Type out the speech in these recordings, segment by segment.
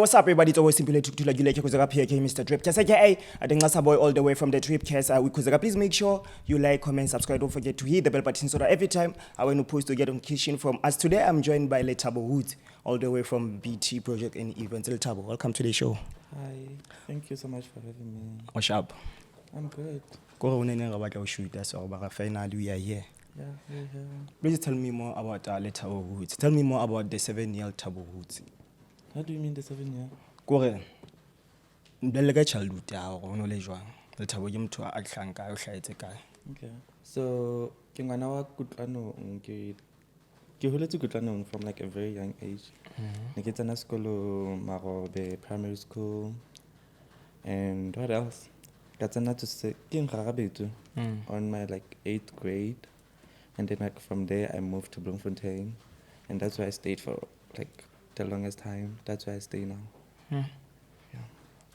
what's up, everybody? It's always simple to Khuzeka here, Mr. Dripcast, aka I think that's a boy all the way from the Dripcast. With Khuzeka, please make sure you like, comment, subscribe. Don't forget to hit the bell button so that every time I want to post to get notification from us. Today, I'm joined by Lethabo, all the way from BT Project and Events. Lethabo, welcome to the show. Hi, thank you so much for having me. What's up? I'm good. Finally, we are here. Yeah, we're here. Please tell me more about Lethabo. Tell me more about the 7-year Lethabo. How do you mean the 7 year? Kore ndelega childhood ya go no le jwang Lethabo ke motho a tlhanka o hlaetse kae. Okay. So, ke ngwana wa Kutlanong ke holetse Kutlanong from like a very young age. Ne ke tsena sekolo Marobe primary school. And what else? Ka tsena to se ke Ngarabethu on my like 8th grade. And then like from there I moved to Bloemfontein, and that's where I stayed for like the longest time. That's where I stay now. Yeah.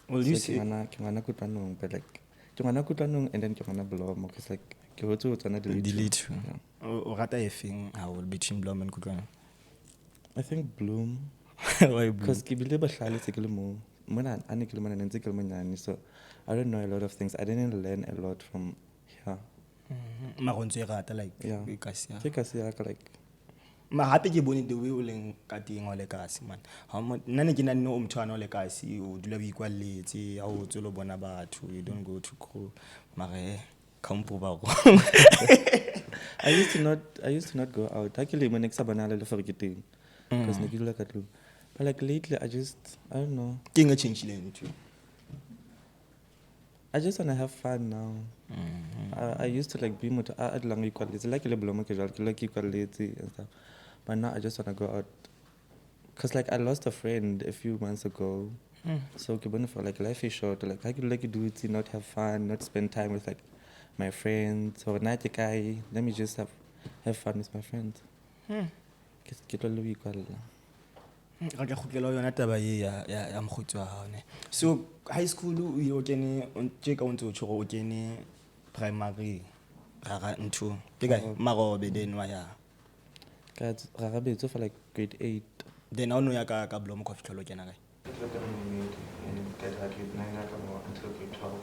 Well, so you see, Kingana Kutlanong, but like Kingana Kutlanong and then Kingana Blom, because like Kihotu was another delete. O rata efeng how between Blom and Kutlanong? I think Bloom. Why Because Kibile Bashali Sekilmo, Mona Anikilman and Zikilman, so I don't know a lot of things. I didn't learn a lot from here. Maronzo rata like Yeah. because like ma hape ke bone the way o leng ka teng o le kasi man ha mo nna ne ke na nne o mthwana o le kasi o dula o ikwalletse ha o tsolo bona batho, you don't go to school mare kampo ba go. I used to not go out. Actually, my next banana le for getting because ne ke dula ka tlung. But like lately I don't know. Ke nga change le ntho. I just want to have fun now. I used to like be more at long equality. Like a little like equality and stuff. But now I just want to go out. Cause like I lost a friend a few months ago. So for like life is short. Like I could like do it, not have fun, not spend time with like my friends. Or night let me just have fun with my friends. Get all equal. Ga ke khukela yona taba ye ya mkhutsi wa hao ne. So high school o kene o tsheka o ntse o tshoro o kene primary ga ntho ke kae Marobe then wa ya ka Ragabetso for like grade 8. then ha no ya ka Blom ko fitlhelo kena kae until grade 12.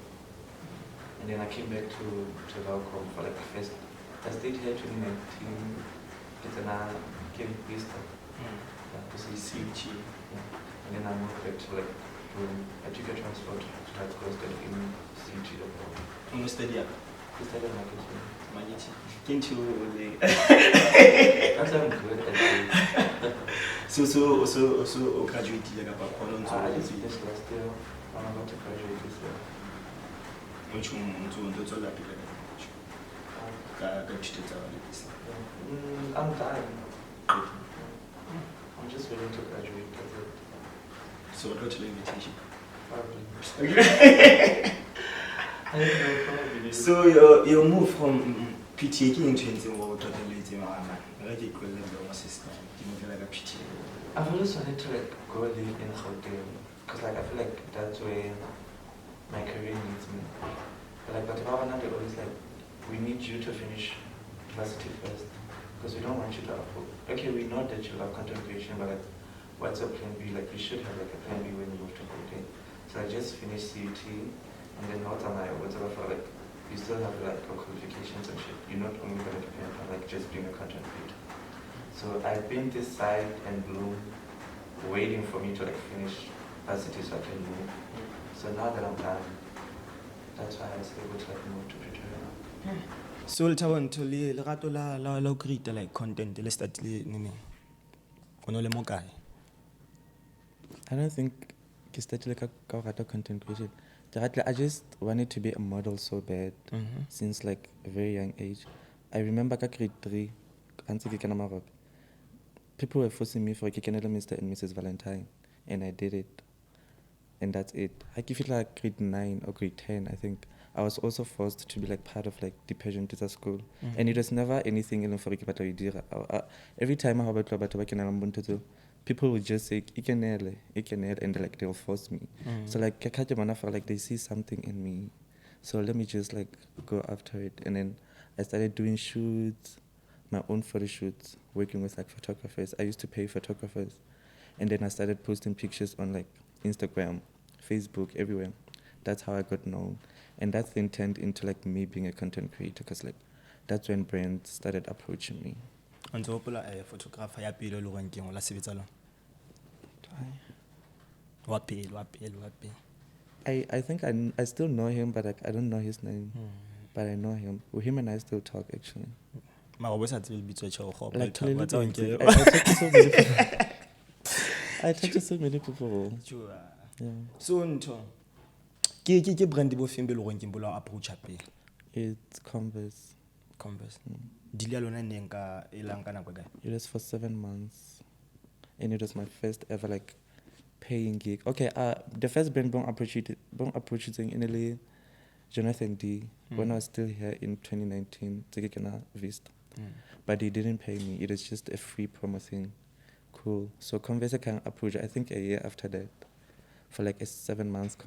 And then I came back to Locom for like first. I stayed here 2019. It's an came Easter. To see CG. And then I moved back to like I took a transport to that course that in CG. no study up I studied marketing. maniti kintu le That's I'm good at it. so graduate le ka pa khona ntse I just finished last year. I'm about to graduate this year. o ntse tsola pele ka dithuto tsa le disa. I'm done. I'm just waiting to graduate. That's it. So what got your invitation? Probably. I don't know, probably. So your move from PTA ke ntho entse mo totaletse mana ga ke kwelle mo system ke mo fela ka PTA. I've always wanted to like go live in Gauteng because like I feel like that's where my career needs me. But now they always like, we need you to finish university first because we don't want you to afford. Okay, we know that you love content creation, but like, what's your plan B? Like, we should have like a plan B when you move to Gauteng. So I just finished CUT, and then whatever for like, you still have like your qualifications and shit. You're not only gonna depend on like just being a content creator. So I've been this side and Bloom waiting for me to like finish varsity so I can move. So now that I'm done, that's why I was able to like move to Pretoria. So Lethabo ntho le rato la o create like content le start le nene ono le mo kae? I don't think I started like a content creation. I just wanted to be a model so bad since like a very young age. I remember grade 3, people were forcing me for Mr. and Mrs. Valentine, and I did it. And that's it. I give it like grade 9 or grade 10, I think. I was also forced to be like part of like the pageant at school. And it was never anything in for every time I have a people would just say, and like they'll force me. So like like they see something in me. So let me just like go after it. And then I started doing shoots, my own photo shoots, working with like photographers. I used to pay photographers. And then I started posting pictures on like Instagram, Facebook, everywhere. That's how I got known. And that then turned into like me being a content creator, because like that's when brands started approaching me. On top of a photographer, ya pele le gore ke ngola sebetsa lona. Wa pele. I think I still know him, but like I don't know his name. But I know him. Well, him and I still talk actually. Mara bo sa tsebe lebitso tšeo go Like ba clearly, tsa nke. I talk to so many people. I talk to so many people. Yeah. So ntho ke brand bo feng be le gore ke mbola approach pele. It's Converse. Deal ya lona neng ka elang ka nako kae? It was for 7 months, and it was my first ever like paying gig. Okay, the first brand bon approaching in LA, Jonathan D. When I was still here in 2019, Tsegekena Vista, but they didn't pay me. It was just a free promo thing. Cool. So Converse can approach. I think a year after that, for like a 7 months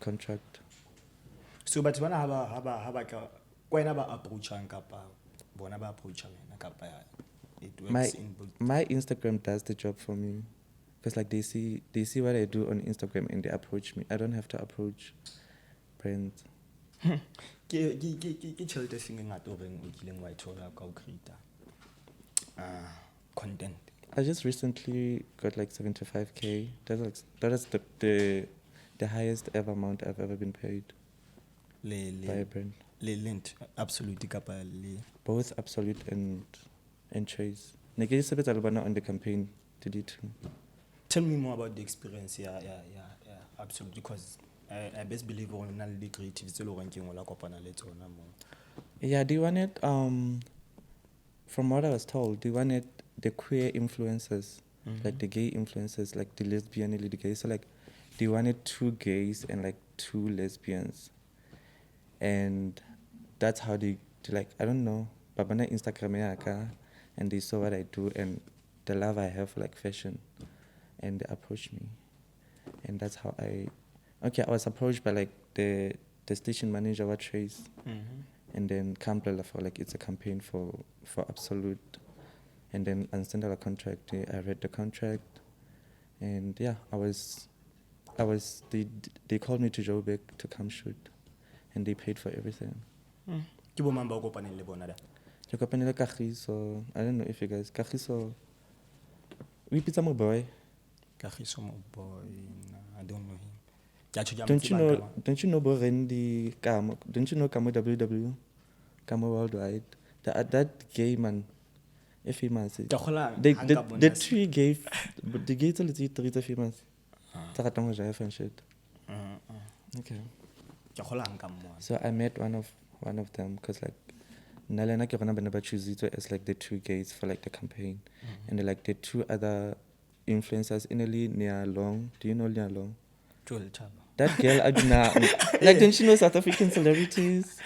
contract. So but when haba ka kwena ba approachang kapa bona ba approachang kapa it works in both. My Instagram does the job for me, because like they see what I do on Instagram and they approach me. I don't have to approach brands. Ke tšhelete seng ngata o reng o kileng wa ithola ka o creator content. I just recently got like 75K. That is the highest ever amount I've ever been paid by a brand. Lent absolute kapa le Both Absolute and Chase. Ne ke sebetsa le bona on the campaign to D2. Tell me more about the experience. Yeah, absolute, because I best believe on the creative tse lo reng ke ngola kopana le tsona mo. Yeah, they wanted from what I was told, they wanted the queer influencers, like the gay influencers, like the lesbian and the gay. So like they wanted 2 gays and like 2 lesbians. And that's how they like, I don't know, babana Instagram yaka, and they saw what I do and the love I have for like fashion, and they approached me. And that's how I was approached by like the station manager what Trace, and then Campbell for like it's a campaign for Absolute, and then understand the contract. I read the contract, and yeah, they called me to Joburg to come shoot, and they paid for everything. Ke bo mang ba o kopaneng le bona da? Ke kopanele Kagiso. I don't know if you guys Kagiso. We pizza my boy. Kagiso mo boy. I don't know him. Don't you know Borendi Kamo? Don't you know Kamo WW? Kamo Worldwide. That gay man. If famous. The 3 gay the gays are the famous. Taratong Jaya and shit. Okay. So I met one of them, because like Nalena Kirana Benaba Chuzito as like the 2 gays for like the campaign, and like the 2 other influencers in Nia Long. Do you know Nia Long? That girl, I do not like. Don't you know South African celebrities?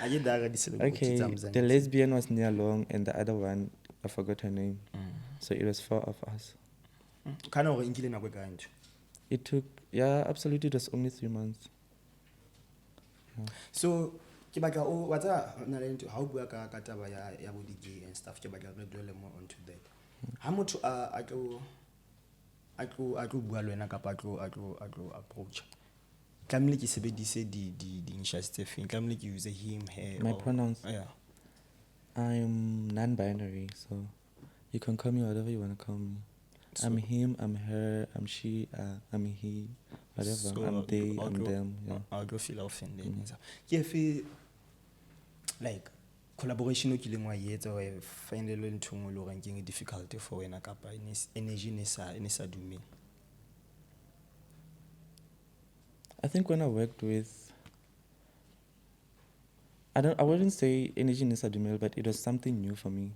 Okay, the lesbian was Nia Long, and the other one I forgot her name. So it was 4 of us. It took absolutely. It was only 3 months. Yeah. So ke batla o wa tsa na le ntho ha o bua ka taba ya bo di and stuff ke batla re dwele more onto that. Ha motho a tlo bua le wena ka patlo a tlo approach. Tlamile ke sebedise di initials tse feng? Tlamile ke use him, her. My pronouns. Yeah. I'm non-binary, so you can call me whatever you want to call me. So I'm him, I'm her, I'm she, I'm he, whatever. So I'm they, I'm them. Yeah. I'll go feel offended. Yeah, feel like collaboration o kileng wa yetsa o finally ntho ngwe lo ranking difficulty for wena kapa energy ne sa dumeng. I think when I worked with, I wouldn't say energy nisa dumel, but it was something new for me.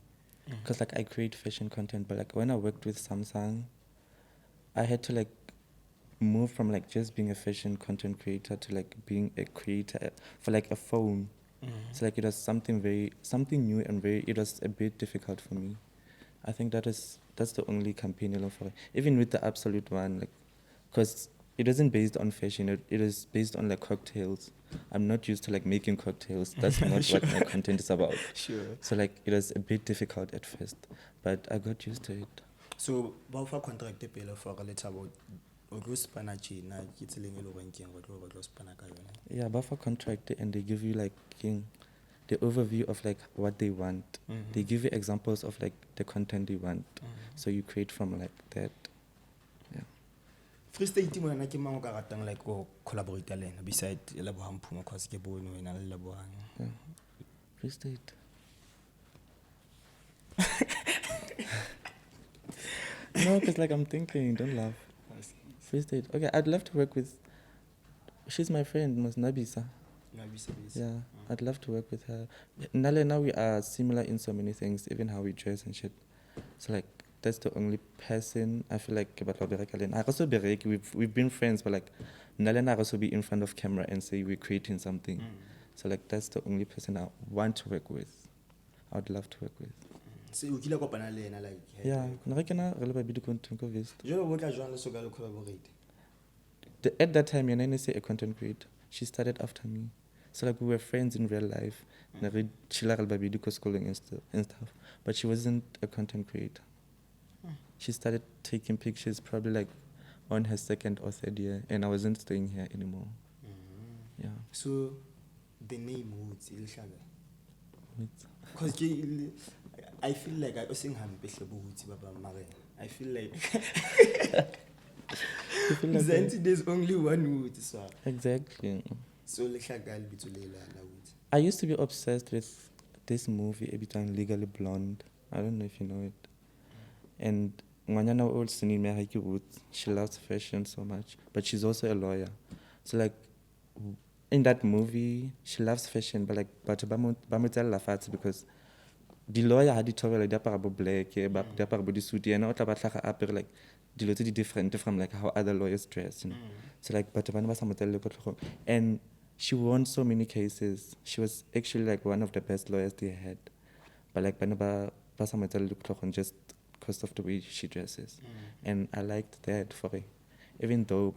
Because like I create fashion content, but like when I worked with Samsung, I had to like move from like just being a fashion content creator to like being a creator for like a phone. So like it was something new and it was a bit difficult for me. I think that's the only campaign alone for it. Even with the Absolute one, like, because it wasn't based on fashion, it is based on like cocktails. I'm not used to like making cocktails. That's not what my content is about. Sure. So like it was a bit difficult at first, but I got used to it. So, ba fa contract pele for Lethabo o tlo spana tjena ke tseleng e le goreng ke eng go tlo spana ka yona. Yeah, but for contract and they give you like the overview of like what they want. They give you examples of like the content they want. So you create from like that. Yeah. Free State mo na ke mang o ka ratang like go collaborate le ena beside Lebohang Phumo cause ke bone wena le Lebohang. Yeah. Free State. No, because like I'm thinking, don't laugh. Free State. Okay, I'd love to work with. She's my friend, Ms. Nabisa. Yeah, I'd love to work with her. Nale, now we are similar in so many things, even how we dress and shit. So like that's the only person I feel like about I also we've been friends, but like Nale and I also be in front of camera and say we're creating something. So like that's the only person I want to work with. I would love to work with. So o kile kopana le ena like. Yeah, re le babedi content ko vest. Jolo bo tla jwang le so ka le collaborate. At that time, Yana is a content creator. She started after me. So like we were friends in real life. Schooling and stuff. But she wasn't a content creator. She started taking pictures probably like on her second or third year, and I wasn't staying here anymore. Yeah. So the name Woods because I feel like I also I feel like there's only one Woods. So. Exactly. So I used to be obsessed with this movie, Episode29, Legally Blonde. I don't know if you know it. And Ngwanyana old Sinime Woods, she loves fashion so much, but she's also a lawyer. So like in that movie, she loves fashion, but like Bamutel Lafats because the lawyer had it like the black, the suit, and all about like the different from like how other lawyers dress, you know. So like and she won so many cases. She was actually like one of the best lawyers they had. But like just because of the way she dresses. And I liked that for her. Even though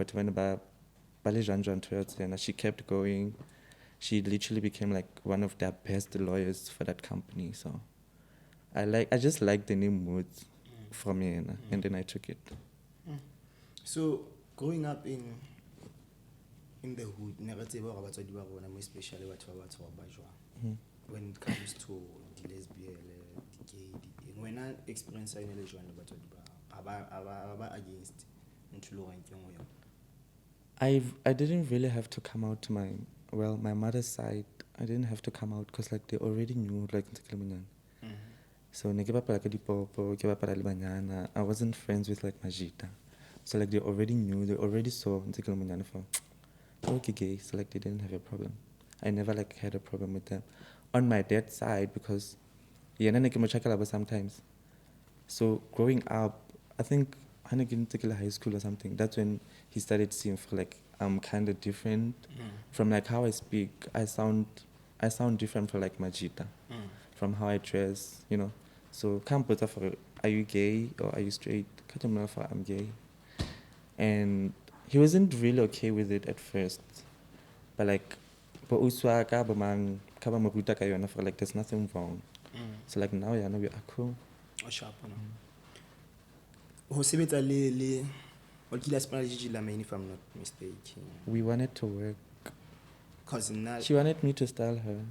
she kept going. She literally became like one of the best lawyers for that company. So I just liked the name Woods from me, and then I took it. So growing up in the hood, never especially when it comes to the lesbian, the gay, when I experience against I didn't really have to come out to my mother's side. I didn't have to come out because like they already knew like so I wasn't friends with like Majita. So like they already saw okay gay, so like they didn't have a problem. I never like had a problem with them. On my dad's side, because sometimes. So growing up, I think high school or something, that's when he started seeing for like I'm kinda different. From like how I speak, I sound different from like Majita. From how I dress, you know. So can't put up for are you gay or are you straight? I'm gay. And he wasn't really okay with it at first. But like for like there's nothing wrong. So like now we are cool. Sharp, if I'm not mistaken. We wanted to work. Cousin, she wanted me to style her.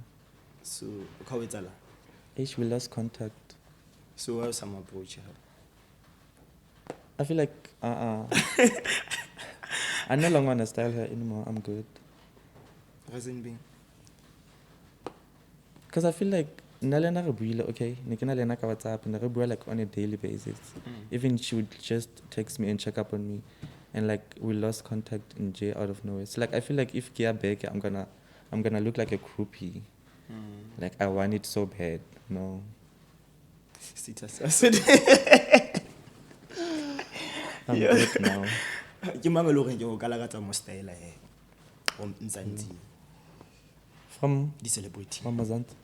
So how it's all? We lost contact. So how some approach her? I feel like I no longer want to style her anymore. I'm good. Reason being? Because I feel like Nalena Rebuila, okay, Nikina Lena WhatsApp and Rebuila like on a daily basis. Even she would just text me and check up on me, and like we lost contact in J out of nowhere. So like I feel like if Gia back, I'm gonna look like a groupie. Like I want it so bad. No. I'm good now. From the celebrity. From Mazant?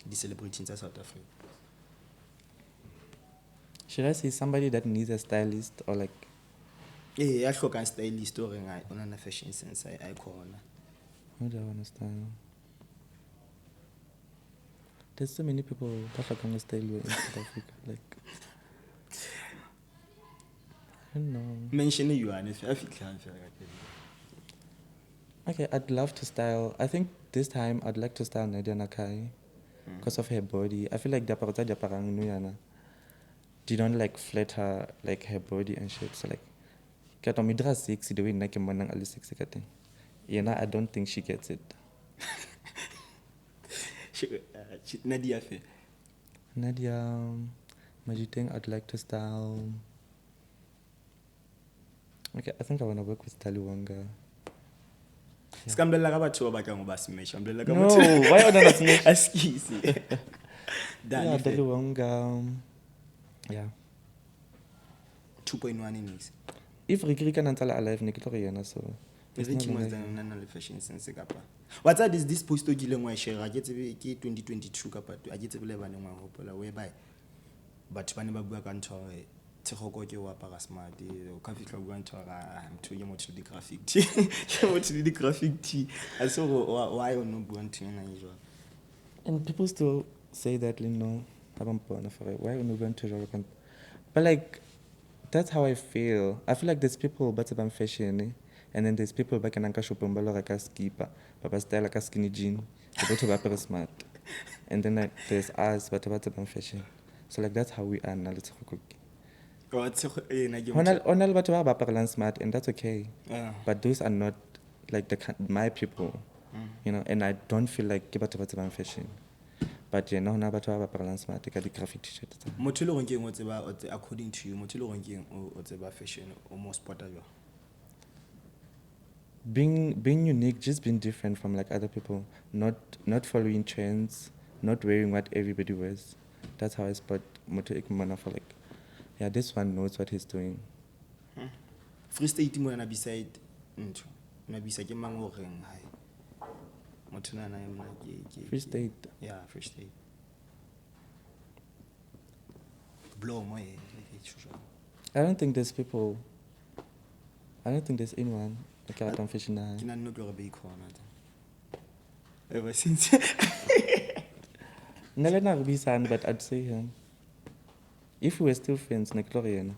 The celebrity in South Africa. Should I say somebody that needs a stylist or like? Yeah, I think a stylist or on a fashion sense. I call her. How do I want to style? There's so many people that can style you in South Africa. Like, I don't know. Mention you and if I feel Okay, I'd love to style. I think this time I'd like to style Nadia Nakai because of her body. I feel like the parang nuyana. They don't like flatter like her body and shit. So like, kato midra sexy the way nake manang ali sexy kate. Yena, I don't think she gets it. Nadia fe. Nadia, Majiteng, I'd like to style. Okay, I think I want to work with Taliwanga. Skambela ka batho ba batlang go ba smash. Ambela ka No, why are they smash? Askisi. Yeah, Taliwanga. Yeah. 2.1 innings. If Rikiri can answer alive, Nikitoriana, so. It's not like the fashion sense kapa. What's that is this post to gile ngwa share get 2022 kapa a get bele bana ngwa hopola whereby but bana ba bua ka ntho e tshego ke wa para smart o ka fitla bua ntho ga motho ye motho di graphic t ke motho di graphic t a so why o no bua ntho ena e jwa. And people still say that, you know, why are we going to Jordan? But like, that's how I feel. I feel like there's people but about fashion, and then there's people back in Ankashopumbalo like a skipper, but style like a skinny jean, but about smart. And then like there's us but about fashion. So like that's how we are now. Let's cook. Onal but about smart, and that's okay. But those are not like my people, you know. And I don't feel like about fashion. But yeah, no, but I have smart. Take the graphic t-shirt. Motho le go tseba according to you, motho le go tseba fashion almost spotter you. Being unique, just being different from like other people, not following trends, not wearing what everybody wears. That's how I spot Moto Ekmana for like, yeah, this one knows what he's doing. Free State mo na beside ntho. Na beside ke mang o reng hai. Motho na na ke Free State. Yeah, Free State. Blow mo e. I don't think there's anyone like out on fashion now. Kina no go be corner. Ever since. Nelena Rubisan, but I'd say him. If we were still friends, Neclorian.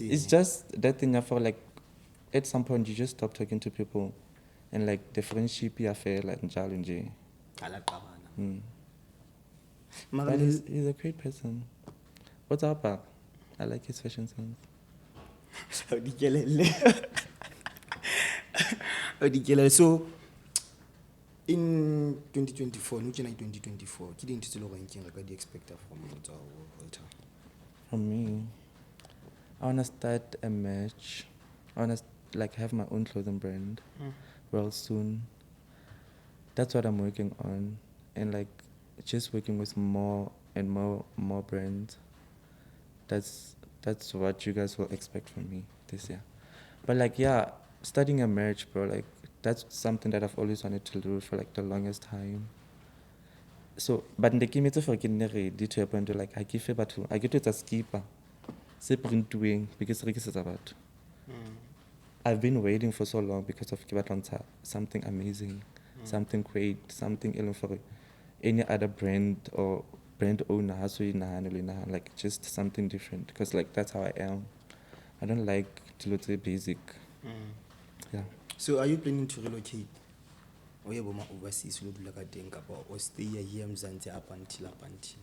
It's just that thing I feel like at some point you just stop talking to people and like the friendship affair like challenge. But he's a great person. What's up? I like his fashion sense. So in 2024, 2024, what do you expect from Walter? From me, I wanna start a merch. I wanna like have my own clothing brand. Well, soon. That's what I'm working on, and like just working with more and more brands. That's what you guys will expect from me this year. But like, yeah, starting a merch, bro, like that's something that I've always wanted to do for like the longest time. So, but in the game, it's for getting ready to a point like I get it a skipper, separate doing because it's about. I've been waiting for so long because of Kibatonsa, something amazing, something great, something even for any other brand or brand owner, like just something different. Because like that's how I am. I don't like to look basic. Yeah. So are you planning to relocate? Or you overseas or stay here up until?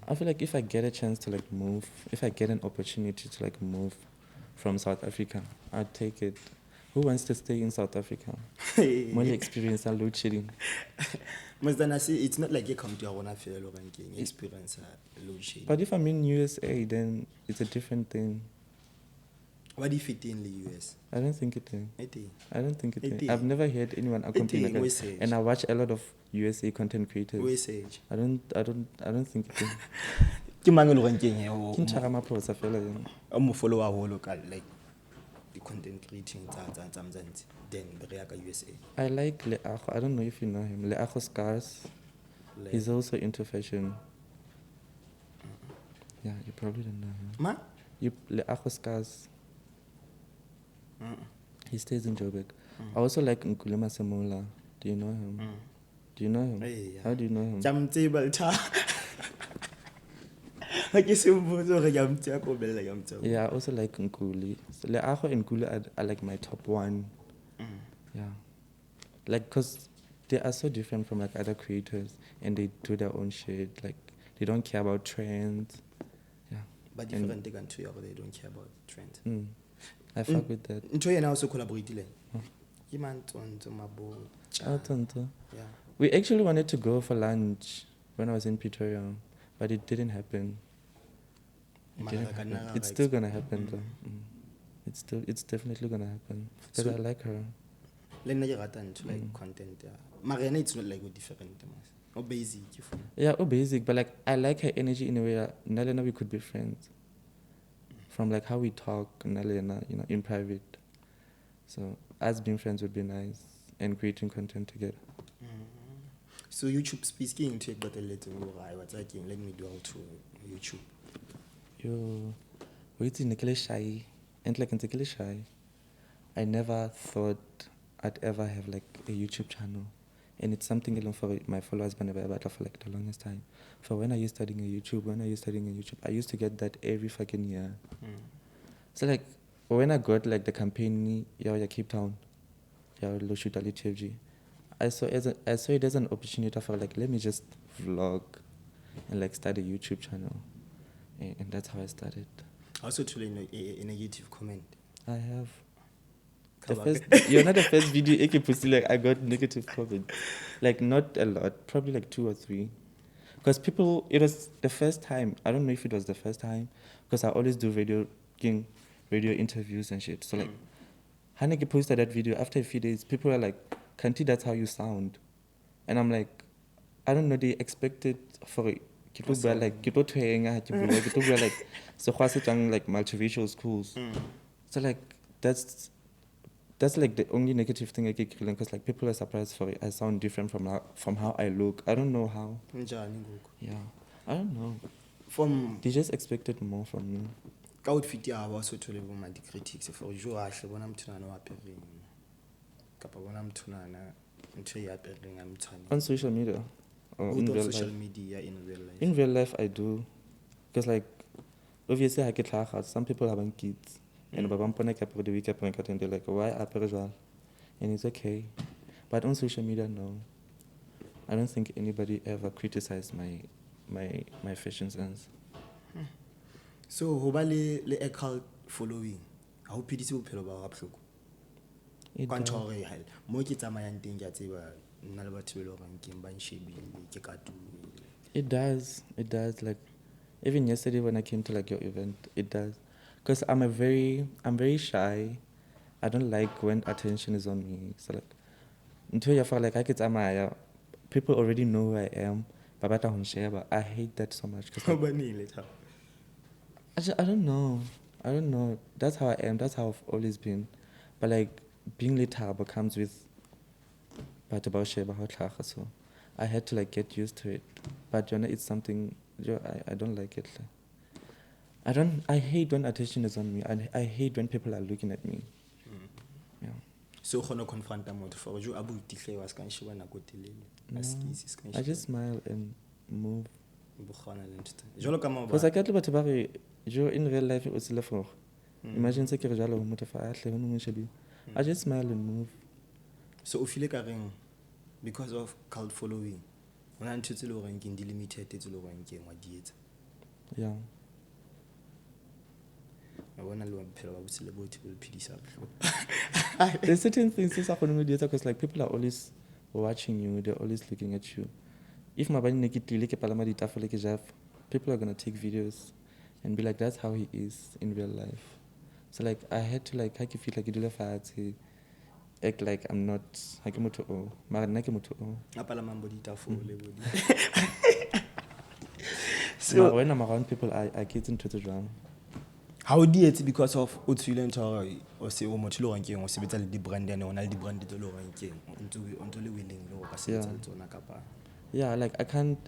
I feel like if I get a chance to like move, if I get an opportunity to like move from South Africa, I'd take it. Who wants to stay in South Africa? More experience and load shedding. It's not like you come to our experience load shedding. But if I'm in USA, then it's a different thing. What if it in the US? I don't think it is. I don't think it is. I've never heard anyone accompany like that. And I watch a lot of USA content creators. I don't think it is. I'm a follower like the content creating then the USA. I like Leacho. I don't know if you know him. Leacho Scars. He's also into fashion. Yeah, you probably don't know him. Leacho Scars. He stays in Joburg. I also like Nkuluma Samola. Do you know him? Do you know him? Yeah. How do you know him? I guess you like Yeah, I also like Nkuli. So Leago and Nkuli are like my top one. Yeah. Like, cause they are so different from like other creators, and they do their own shit. Like, they don't care about trends. Yeah. But different they can too, they don't care about trends. I fuck with that. Into you also collaborated. You man on Mabo. Yeah. We actually wanted to go for lunch when I was in Pretoria, but it didn't happen. It's still gonna happen though. It's definitely gonna happen. Because So- I like her. Let me get into like content. Mariana, it's not like different. Or basic. Yeah, basic, but like I like her energy in a way that Nalena we could be friends. From like how we talk, Nalena, in private. So us being friends would be nice and creating content together. So YouTube speaking to but a little what's like let me do how to YouTube. Yo, wait in shy. And like in shy. I never thought I'd ever have like a YouTube channel. And it's something alone for my followers been about for like the longest time. For when I used studying a YouTube, I used to get that every fucking year. So like when I got like the campaign Cape Town, lo shoot ali TFG, I saw it as an opportunity for like let me just vlog and like start a YouTube channel. And that's how I started. Also to a negative comment. I have. You're not the first video I can like I got negative comment. Like not a lot, probably like 2 or 3. Because it was the first time, I don't know if it was the first time, because I always do radio interviews and shit. So like, Haneke posted that video, after a few days, people were like, Kanti, that's how you sound. And I'm like, I don't know, they expected for it. People were like, people were like, so like multiracial schools. So like, that's like the only negative thing I get killing, because like people are surprised for it. I sound different from how I look. I don't know how. Yeah, I don't know. They just expected more from me. Outfit ya also to level my critics for you ahle bona mthuna no apering. Kapa bona mthuna na ntwe ya apering am mthani. On social media or in real social life? Media in real life. In real life I do, because like obviously I get hard. Some people have kids. And Babam Pone Capri the week and they're like, why apparel? And it's okay. But on social media, no. I don't think anybody ever criticized my fashion sense. So ho ba le account following. How pidisi bophelo ba ga bohloko. It Ka does. ntho re ha mo ke tsamayang teng ke a tseba nna le batho ba le reng ba nshebile ke ka tu. It does. Like even yesterday when I came to like your event, it does. Because I'm very shy. I don't like when attention is on me. So like until you feel like I get people already know who I am. But I hate that so much. Cause like, I don't know. That's how I am. That's how I've always been. But like being Lethabo comes with so I had to like get used to it. But it's something I don't like it. I hate when attention is on me. I hate when people are looking at me. Yeah. So gonna confront them for you abu tihle was kan shiba na go telele. I just smile and move. Jolo ka mo Because I get batho ba re in real life o sele for. Imagine se ke re jalo motho fa a hle ho mo shebi. I just smile and move. So o feel ka reng because of cult following. Ona ntse le reng ke limited tse le reng ke ngwa dietsa. Yeah. There's certain things because like people are always watching you, they're always looking at you. If my people are gonna take videos and be like, that's how he is in real life. So like I had to like I feel like you do to act like I'm not so when I'm around people I get into the drama. How do it because of Utswilen or say o motho le rankeng o sebetsa le di brand ene ona le di brand tse le rankeng onto le willing lo ka sebetsa le tsona kapa. Yeah, like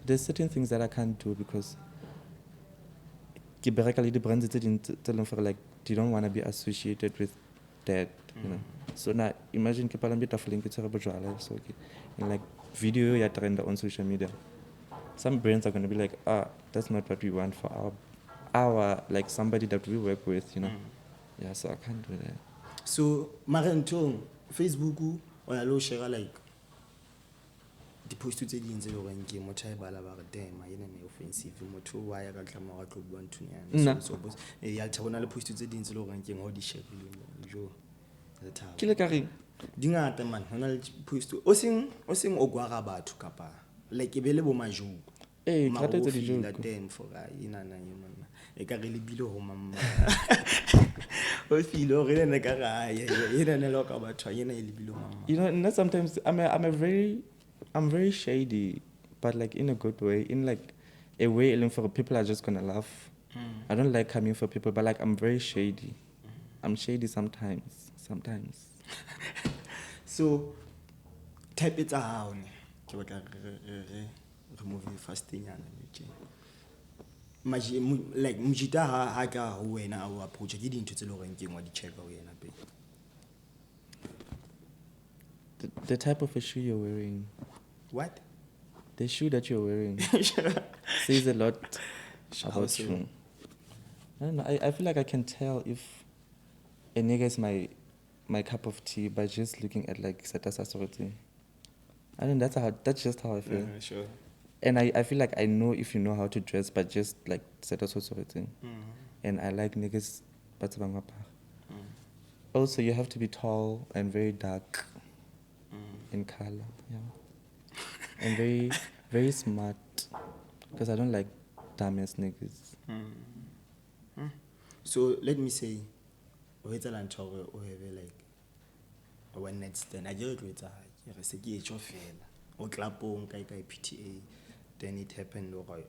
there's certain things that I can't do because ke bereka le di brands tse ding tse leng for like you don't want to be associated with that, you know. So now imagine ke palambe tafoleng ke tshwere bojwala so okay. And like video ya trend on social media. Some brands are going to be like, that's not what we want for our, like somebody that we work with, you know. Yeah, so I can't do that. So mara ntong Facebook o ya lo share like di-post tse ding tse le goreng ke motho a e bala ba re damn ena ne offensive motho wa ya ka tlama wa tlo bua Nna. so ya thabona le post tse ding tse le goreng ke ngo di share jo Ke le ka reng? dingata man hona le post o seng o gwa ga batho kapa like e be le bo majoko Eh, Mara ke rata o tse feel di-joke. then for ina na yona e ka re le bile ho mamma o feel o re ne ka ga ina ne lo ka batho ina e le bile ho mamma You know, and that sometimes I'm very shady, but like in a good way, in like a way even for people are just gonna laugh. I don't like coming for people, but like I'm very shady. I'm shady sometimes. so type it out ke ba ka re remove fasting yana like mojita ha ka ho wena o approach ke dintho tse le goreng ke ngwa di check ho yena pe The type of a shoe you're wearing, what the shoe that you're wearing, says a lot How about so? you. I don't know. I feel like I can tell if a nigga is my cup of tea by just looking at like Satasasoroti. I don't know, that's just how I feel. Sure. And I feel like I know if you know how to dress, but just like Satasasoroti. And I like niggas but also you have to be tall and very dark in color, yeah. And very very smart. Because I don't like dumbass niggas. So let me say o etsa la ntho gore o have like a one night stand a jere tlo etsa ke re se ke e tšo fela o tlapong ka PTA then it happened gore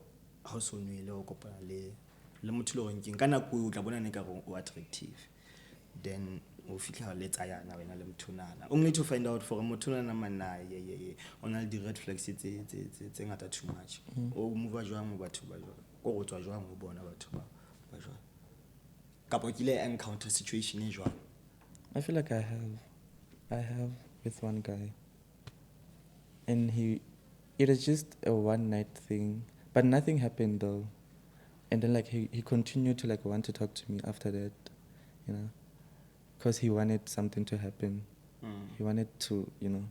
ha o so nwele o kopana le motho le goreng ke ka nako o tla bona ne ka go o attractive then o fitla le tsayana wena le motho nana o need to find out for motho nana mana ye on a di red flags tse ngata too much o move jwang mo batho ba jwang go go tswa jwang go bona batho ba jwang kapo kile encounter situation e jwang I feel like I have with one guy. And it was just a one night thing. But nothing happened though. And then like he continued to like want to talk to me after that, you know. Because he wanted something to happen. He wanted to, you know.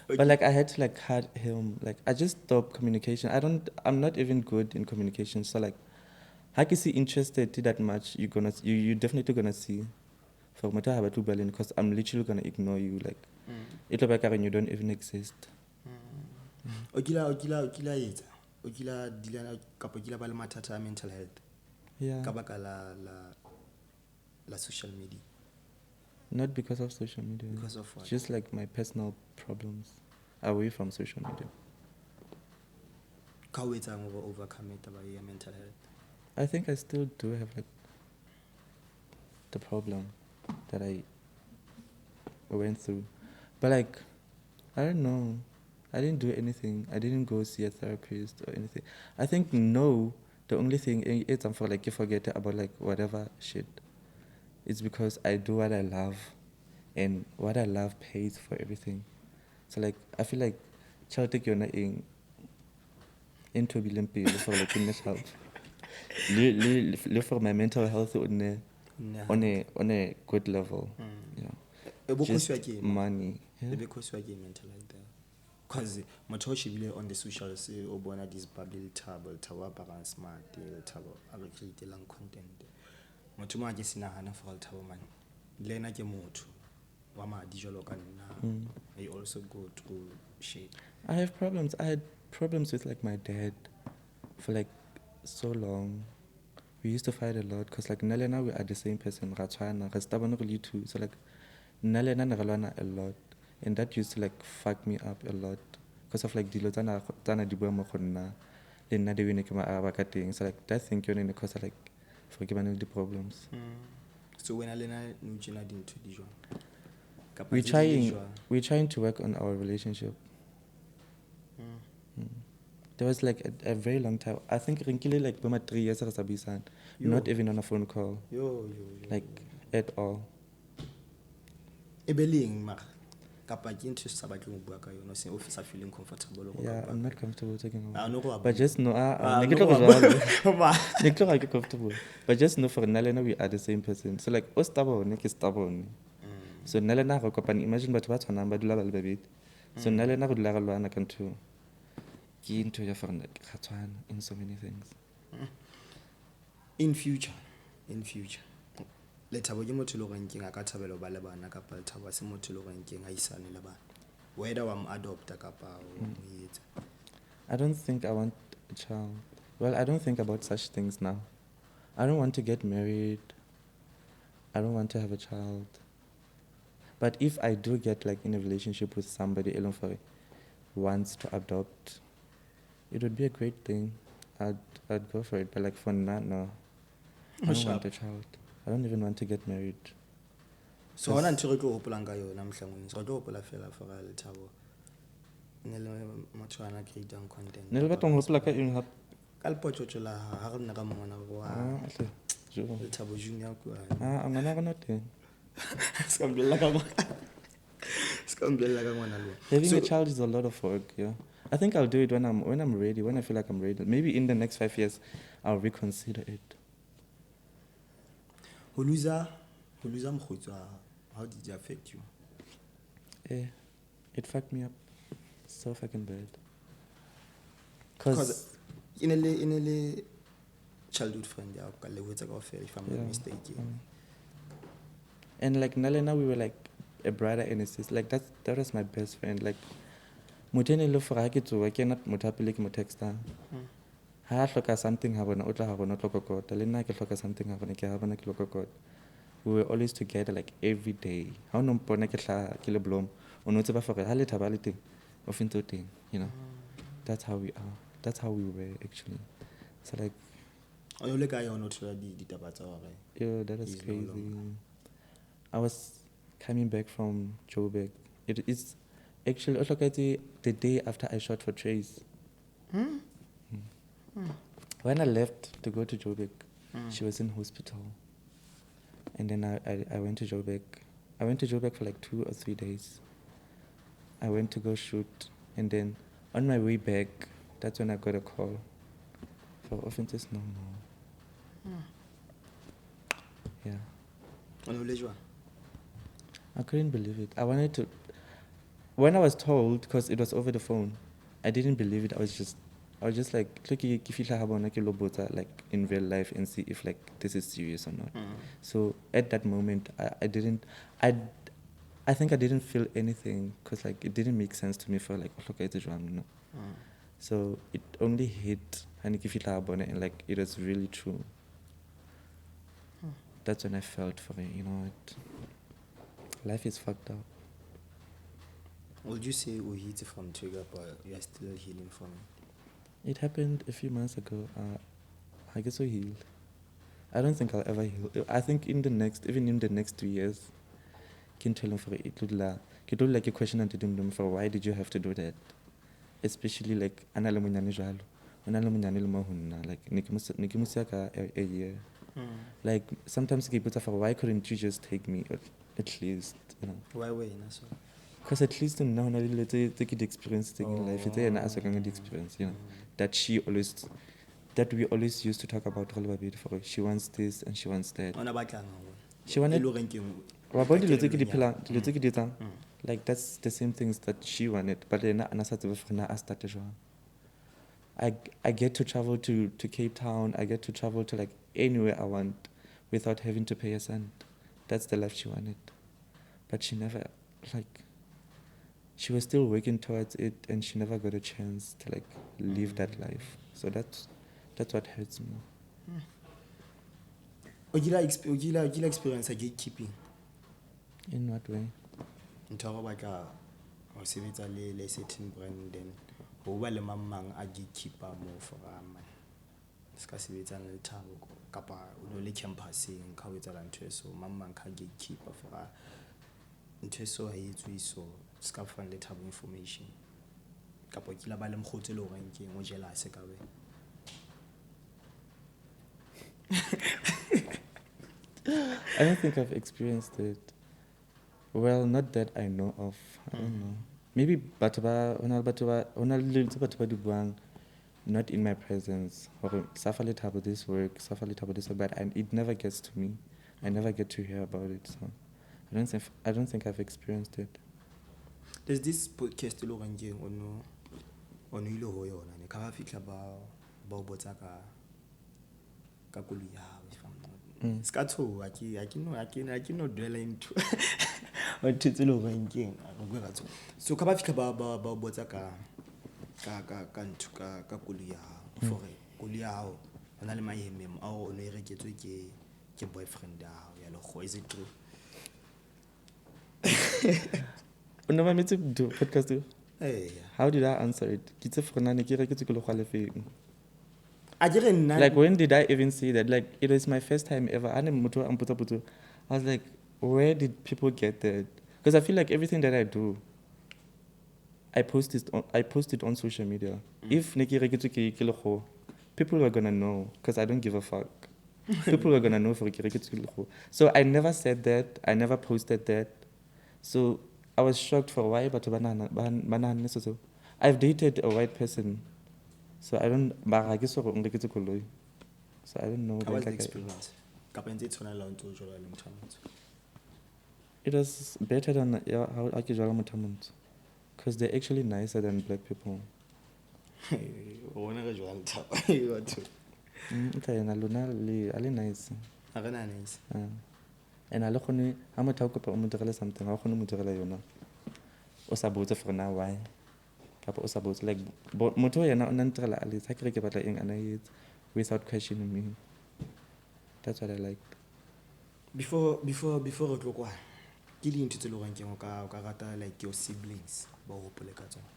But like I had to like cut him. Like I just stopped communication. I'm not even good in communication. So like how can see interested that much, you're definitely gonna see for because I'm literally gonna ignore you. Like it'll be like you don't even exist. o kila etsa o kila dila kapo kila ba le mathata a mental health Yeah. ka baka la social media Not because of social media. Because of what? Just like my personal problems away from social media. ka o etsang go overcome it about your mental health I think I still do have like the problem that I went through. But like, I don't know. I didn't do anything. I didn't go see a therapist or anything. I think no, the only thing is I'm for like you forget about like whatever shit. It's because I do what I love and what I love pays for everything. So like I feel like child take your into Olympic for like in health. Live for my mental health on a good level. Yeah. Just money. Yeah. because you are mental health because motho o shebile on the socials o bona this bubble Lethabo apparent smart Lethabo a re createlang content motho mo a ke sinagana for Lethabo man le ena ke motho wa madi jalo ka nna I also go through shit. I have problems. I had problems with like my dad for like so long. We used to fight a lot because like Nalena we are the same person. Really too. So like Nalena Nalena a lot, and that used to like fuck me up a lot because of like dilo tana di bua mo go nna le nna di wene ke maaraba ka teng. So like that thing yone because of like forgiving the problems. So when Alena nujina dinto di jwang Kapa We're tse di le jwang? trying to work on our relationship. There was like a very long time. I think Rinkile like 3 years as a not even on a phone call. Yo. Like at all. Ebeling mar. kapa ke ntho sa batleng ho bua ka yona se officer feeling comfortable go Yeah, ka I'm not comfortable talking Ah, about no it. go But just know, Ah, ne no ke tlo go go bua. jwalo. Ma. Ne ke tlo ga ke comfortable. But just know for nna le wena we are the same person. So like, o stubborn, ke stubborn. So nna le wena re kopane, imagine batho ba tshwanang ba dula ba le babedi. So nna le wena re dula re lwana ka ntho. Ke ntho ya gore ga tshwana in so many things. In future Lethabo ke motho le go nkeng a ka thabelo ba le bana kapa Lethabo se motho le go nkeng a isane le bana whether wa mo adopta kapa o etsa. I don't think I want a child. Well, I don't think about such things now. I don't want to get married. I don't want to have a child. But if I do get like in a relationship with somebody alone for wants to adopt, it would be a great thing. I'd go for it. But like for now, no. I don't want a child. I don't even want to get married. So hona ntho re tlo hopolang ka yona mohlangong se re tlo hopola fela for Lethabo ne le motho ana creating content Ne le batla ho hopola ka eng hape? ka lepotso la ha re nna ka mona go wa hle, jwalo. Lethabo junior kwa Ngwana rona teng. Skambelela ka ngwana lo. Having a child is a lot of work, yeah. I think I'll do it when I'm ready, when I feel like I'm ready. Maybe in the next 5 years, I'll reconsider it. Ho loser mokgotsi wa hao, how did it affect you? It fucked me up so fucking bad. Because in a childhood friend ya ka le wetsa ka ofela if I'm not Yeah. mistaken. And like Nalena, we were like a brother and a sister. Like that was my best friend. Like mutene lo for ke tsoa ke na motho a pele ke mo texta. Ha a hloka something ha bona o tla ha bona o tlo kokota. Le nna ke hloka something ha bona ke ha bona ke lo kokota. We were always together like every day. Ha o no mpona ke hla ke le blom. O no tseba for ha le thaba le teng. O finto teng, you know. That's how we are. That's how we were actually. So like O yo le ka yona o thola ditaba tsa hore yo, that was he's no crazy. longer. I was coming back from Joburg. It is actually also the day after I shot for Trace. When I left to go to Joburg, she was in hospital. And then I went to Joburg. I went to Joburg for like 2 or 3 days. I went to go shoot. And then on my way back, that's when I got a call for offenses no more. Yeah. O no le jwang? I couldn't believe it. I wanted to. When I was told, because it was over the phone, I didn't believe it. I was just like, like in real life and see if like this is serious or not. So at that moment, I think I didn't feel anything because like it didn't make sense to me for like no. So it only hit and like it was really true. That's when I felt for it, you know. Life is fucked up. Would you say we hit from trigger but you are still healing from it? It happened a few months ago. I get so healed. I don't think I'll ever heal. I think even in the next 2 years, can tell them for it would like a question and them for why did you have to do that? Especially like like a year. Like sometimes for why couldn't you just take me at least, you know? Why were you so? Because at least now take the experience in life. It's an experience, you know. That we always used to talk about for she wants this and she wants that. She wanted like that's the same things that she wanted, but then I get to travel to Cape Town. I get to travel to like anywhere I want without having to pay a cent. That's the life she wanted, but she never she was still working towards it, and she never got a chance to like live that life. So that's what hurts me. Ogila experience a gatekeeping. In what way? Ntho ba ka o sebetsa le certain brand then ho ba le mamang a gatekeeper mo for man. Ska sebetsa le Lethabo kapa o no le campusing ka ho etsa ntho so mamang ka gatekeeper for ntho so ha etswe so ska fan Lethabo information kapa kila ba le mkhotse le ho rankeng o jealous ka we. I don't think I've experienced it. Well, not that I know of. I don't know. Maybe batho ba hona le dilo tse batho ba di buang, not in my presence. Or Safa Lethabo this work, Safa Lethabo this work, but it never gets to me. I never get to hear about it. So I don't think I've experienced it. There's this podcast lo rangeng ono ile ho yona ne ka ba fitla ba o botsa ka koloi ya hao if I'm not. Ska tsho I cannot dwell into what tse lo rangeng a go ga tso. So ka ba fitla ba o botsa ka koloi ya hao for koloi ya hao hona le maemo a o no e reketswe ke boyfriend ya hao ya lo is it true? No, I to do podcast. Hey. How did I answer it? Like Like, when did I even say that? Like, it was my first time ever. I was like, where did people get that? Because I feel like everything that I do, I post it on social media. If people are gonna know, because I don't give a fuck. People are gonna know for So I never said that. I never posted that. So I was shocked for why, but I've dated a white person, so I don't. So I don't know. How was the experience? It was better than how I because they're actually nicer than black people. Nice. Nice. And I look on it, I'm a talk about something, how can you Osabota for now? Why? Papa Osabot like Motoya and Nantala Alice, I can about it without questioning me. That's what I like. Before Rotloqwa, ke di ntho tse le reng ke o ka rata like your siblings ba hopole ka tsona.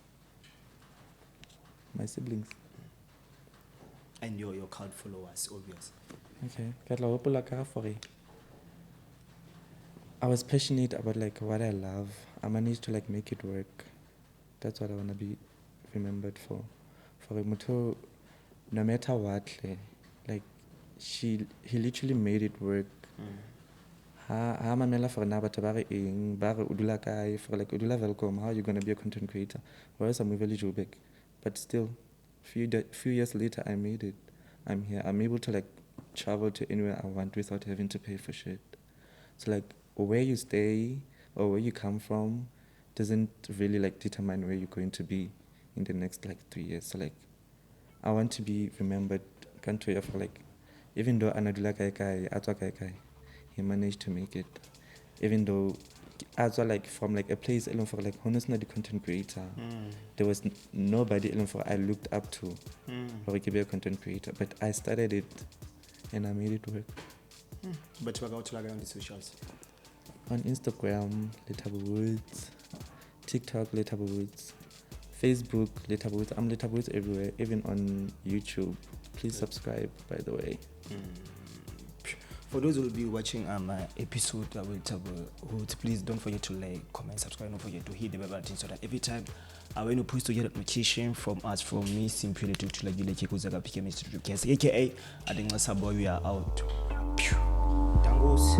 My siblings. And your cult followers, obvious. Okay. Katla hopola ka for it. I was passionate about like what I love. I managed to like make it work. That's what I wanna be remembered for. For Muto, no matter what, like he literally made it work. Ha mamela for na batho ba re eng ba re udula kae for like udula welcome, how are you gonna be a content creator? Whereas I'm really Joburg, but still few years later I made it. I'm here. I'm able to like travel to anywhere I want without having to pay for shit. So like where you stay or where you come from doesn't really like determine where you're going to be in the next like 3 years. So like I want to be remembered country for like, even though Anadula Kai Atwa Kai, he managed to make it. Even though Atwa like from like a place alone for like honestly not the content creator. There was nobody alone for I looked up to for to be a content creator. But I started it and I made it work. But we're going to like on the socials. On Instagram, Lethabo Woods, TikTok, Lethabo Woods, Facebook, Lethabo Woods. I'm Lethabo Woods everywhere, even on YouTube. Please subscribe, by the way. For those who will be watching my episode with Lethabo Woods, please don't forget to like, comment, subscribe. Don't forget to hit the bell button so that every time when you post to get a notification from us, from me, simply to like Khuzeka PK Mr. Dripcast, aka Adinga Saboy, we are out. Tangos.